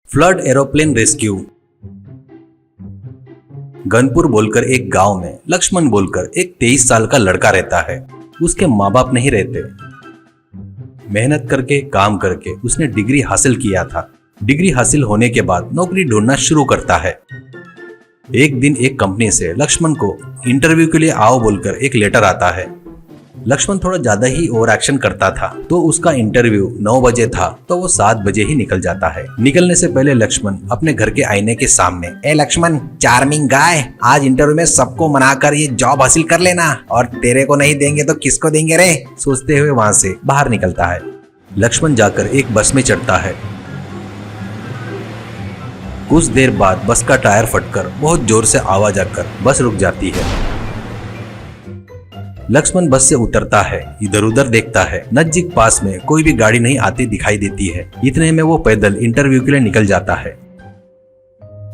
Flood aeroplane rescue. गनपुर बोलकर एक गांव में लक्ष्मण बोलकर एक 23 साल का लड़का रहता है। उसके माँ बाप नहीं रहते। मेहनत करके काम करके उसने डिग्री हासिल किया था। डिग्री हासिल होने के बाद नौकरी ढूंढना शुरू करता है। एक दिन एक कंपनी से लक्ष्मण को इंटरव्यू के लिए आओ बोलकर एक लेटर आता है। लक्ष्मण थोड़ा ज्यादा ही ओवर एक्शन करता था, तो उसका इंटरव्यू 9 बजे था तो वो 7 बजे ही निकल जाता है। निकलने से पहले लक्ष्मण अपने घर के आईने के सामने, ए लक्ष्मण चार्मिंग गाय, आज इंटरव्यू में सबको मनाकर ये जॉब हासिल कर लेना, और तेरे को नहीं देंगे तो किसको देंगे रे, सोचते हुए वहां से बाहर निकलता है। लक्ष्मण जाकर एक बस में चढ़ता है। कुछ देर बाद बस का टायर फटकर बहुत जोर से आवाज आकर बस रुक जाती है। लक्ष्मण बस से उतरता है, इधर उधर देखता है। नजदीक पास में कोई भी गाड़ी नहीं आती दिखाई देती है। इतने में वो पैदल इंटरव्यू के लिए निकल जाता है।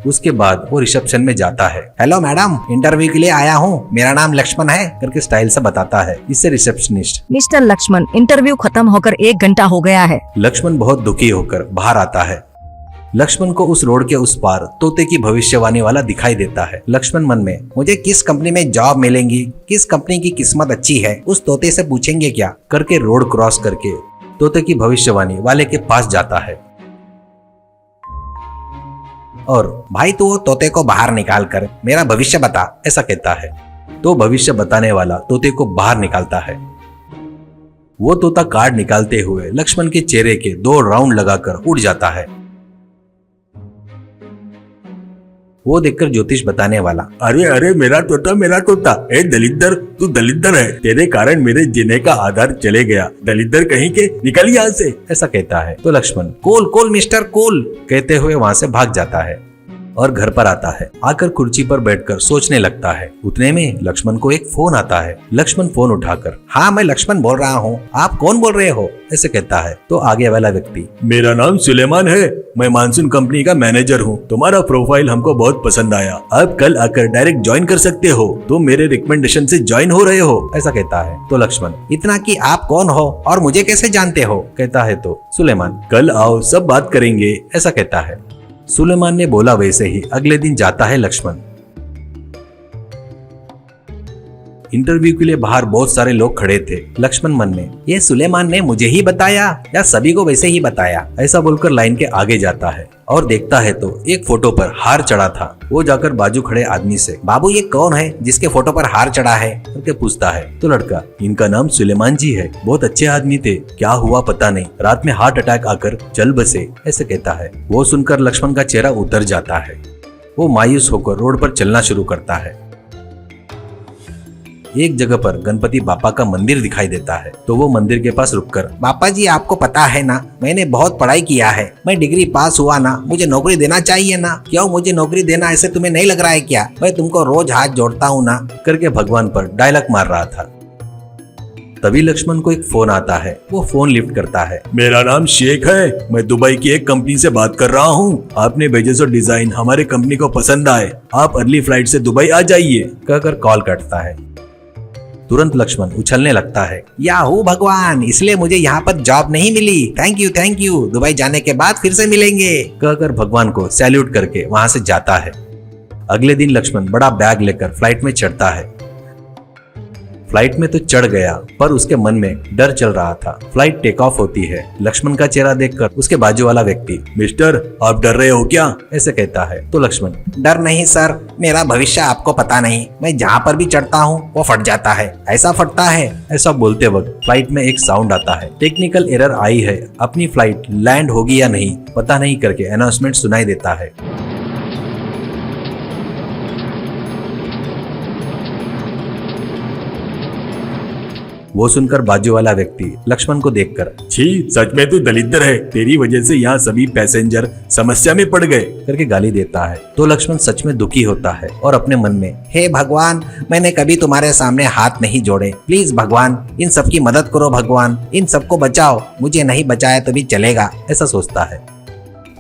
उसके बाद वो रिसेप्शन में जाता है। हेलो मैडम, इंटरव्यू के लिए आया हूँ, मेरा नाम लक्ष्मण है करके स्टाइल से बताता है। इससे रिसेप्शनिस्ट, मिस्टर लक्ष्मण, इंटरव्यू खत्म होकर 1 घंटा हो गया है। लक्ष्मण बहुत दुखी होकर बाहर आता है। लक्ष्मण को उस रोड के उस पार तोते की भविष्यवाणी वाला दिखाई देता है। लक्ष्मण मन में, मुझे किस कंपनी में जॉब मिलेंगी, किस कंपनी की किस्मत अच्छी है, उस तोते से पूछेंगे क्या करके रोड क्रॉस करके तोते की भविष्यवाणी वाले के पास जाता है। और भाई तू वो तोते को बाहर निकाल कर मेरा भविष्य बता, ऐसा कहता है। तो भविष्य बताने वाला तोते को बाहर निकालता है। वो तोता कार्ड निकालते हुए लक्ष्मण के चेहरे के 2 राउंड लगाकर उड़ जाता है। वो देखकर ज्योतिष बताने वाला, अरे अरे मेरा तोता, ए दलिद्र, तू दलिद्र है, तेरे कारण मेरे जीने का आधार चले गया, दलिद्र कहीं के, निकल यहाँ से, ऐसा कहता है। तो Lakshman cool cool mister cool कहते हुए वहां से भाग जाता है और घर पर आता है। आकर कुर्सी पर बैठकर सोचने लगता है। उतने में लक्ष्मण को एक फोन आता है। लक्ष्मण फोन उठाकर, हाँ मैं लक्ष्मण बोल रहा हूँ, आप कौन बोल रहे हो, ऐसे कहता है। तो आगे वाला व्यक्ति, मेरा नाम सुलेमान है, मैं मानसून कंपनी का मैनेजर हूँ, तुम्हारा प्रोफाइल हमको बहुत पसंद आया, आप कल आकर डायरेक्ट ज्वाइन कर सकते हो, तुम मेरे रिकमेंडेशन से ज्वाइन हो रहे हो, ऐसा कहता है। तो लक्ष्मण, इतना कि आप कौन हो और मुझे कैसे जानते हो, कहता है। तो सुलेमान, कल आओ सब बात करेंगे, ऐसा कहता है। सुलेमान ने बोला वैसे ही अगले दिन जाता है लक्ष्मण। इंटरव्यू के लिए बाहर बहुत सारे लोग खड़े थे। लक्ष्मण मन में, ये सुलेमान ने मुझे ही बताया या सभी को वैसे ही बताया, ऐसा बोलकर लाइन के आगे जाता है और देखता है तो एक फोटो पर हार चढ़ा था। वो जाकर बाजू खड़े आदमी से, बाबू ये कौन है जिसके फोटो पर हार चढ़ा है करके पूछता है। तो लड़का, इनका नाम सुलेमान जी है, बहुत अच्छे आदमी थे, क्या हुआ पता नहीं, रात में हार्ट अटैक आकर चल बसे, ऐसे कहता है। वो सुनकर लक्ष्मण का चेहरा उतर जाता है। वो मायूस होकर रोड पर चलना शुरू करता है। एक जगह पर गणपति बापा का मंदिर दिखाई देता है। तो वो मंदिर के पास रुककर, बापा जी आपको पता है ना, मैंने बहुत पढ़ाई किया है, मैं डिग्री पास हुआ ना, मुझे नौकरी देना चाहिए ना, क्यों मुझे नौकरी देना ऐसे तुम्हें नहीं लग रहा है क्या, मैं तुमको रोज हाथ जोड़ता हूँ ना, करके भगवान पर डायलॉग मार रहा था। तभी लक्ष्मण को एक फोन आता है। वो फोन लिफ्ट करता है। मेरा नाम शेख है, मैं दुबई की एक कंपनी से बात कर रहा हूँ, आपने भेजे जो डिजाइन हमारे कंपनी को पसंद आए, आप अर्ली फ्लाइट से दुबई आ जाइए, कहकर कॉल कटता है। तुरंत लक्ष्मण उछलने लगता है, याहू भगवान, इसलिए मुझे यहाँ पर जॉब नहीं मिली, थैंक यू, दुबई जाने के बाद फिर से मिलेंगे, कहकर भगवान को सैल्यूट करके वहां से जाता है। अगले दिन लक्ष्मण बड़ा बैग लेकर फ्लाइट में चढ़ता है। फ्लाइट में तो चढ़ गया, पर उसके मन में डर चल रहा था। फ्लाइट टेक ऑफ होती है। लक्ष्मण का चेहरा देखकर उसके बाजू वाला व्यक्ति, मिस्टर आप डर रहे हो क्या, ऐसे कहता है। तो लक्ष्मण, डर नहीं सर, मेरा भविष्य आपको पता नहीं, मैं जहाँ पर भी चढ़ता हूँ वो फट जाता है, ऐसा फटता है। ऐसा बोलते वक्त फ्लाइट में एक साउंड आता है, टेक्निकल एरर आई है, अपनी फ्लाइट लैंड होगी या नहीं पता नहीं करके अनाउंसमेंट सुनाई देता है। वो सुनकर बाजू वाला व्यक्ति लक्ष्मण को देखकर, छी सच में तू दलिद्र है, तेरी वजह से यहाँ सभी पैसेंजर समस्या में पड़ गए, करके गाली देता है। तो लक्ष्मण सच में दुखी होता है और अपने मन में, हे भगवान, मैंने कभी तुम्हारे सामने हाथ नहीं जोड़े, प्लीज भगवान इन सबकी मदद करो, भगवान इन सबको बचाओ, मुझे नहीं बचाया तो भी चलेगा, ऐसा सोचता है।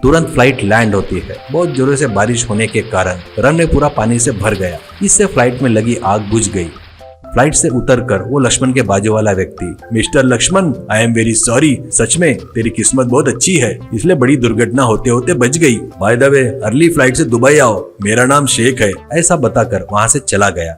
तुरंत फ्लाइट लैंड होती है। बहुत जोरों से बारिश होने के कारण रनवे पूरा पानी से भर गया। इससे फ्लाइट में लगी आग बुझ गई। फ्लाइट से उतरकर वो लक्ष्मण के बाजू वाला व्यक्ति, mister Lakshman, I am very sorry, सच में तेरी किस्मत बहुत अच्छी है, इसलिए बड़ी दुर्घटना होते होते बच गई। By the way, early flight से दुबई आओ, मेरा नाम शेख है। ऐसा बताकर वहाँ से चला गया।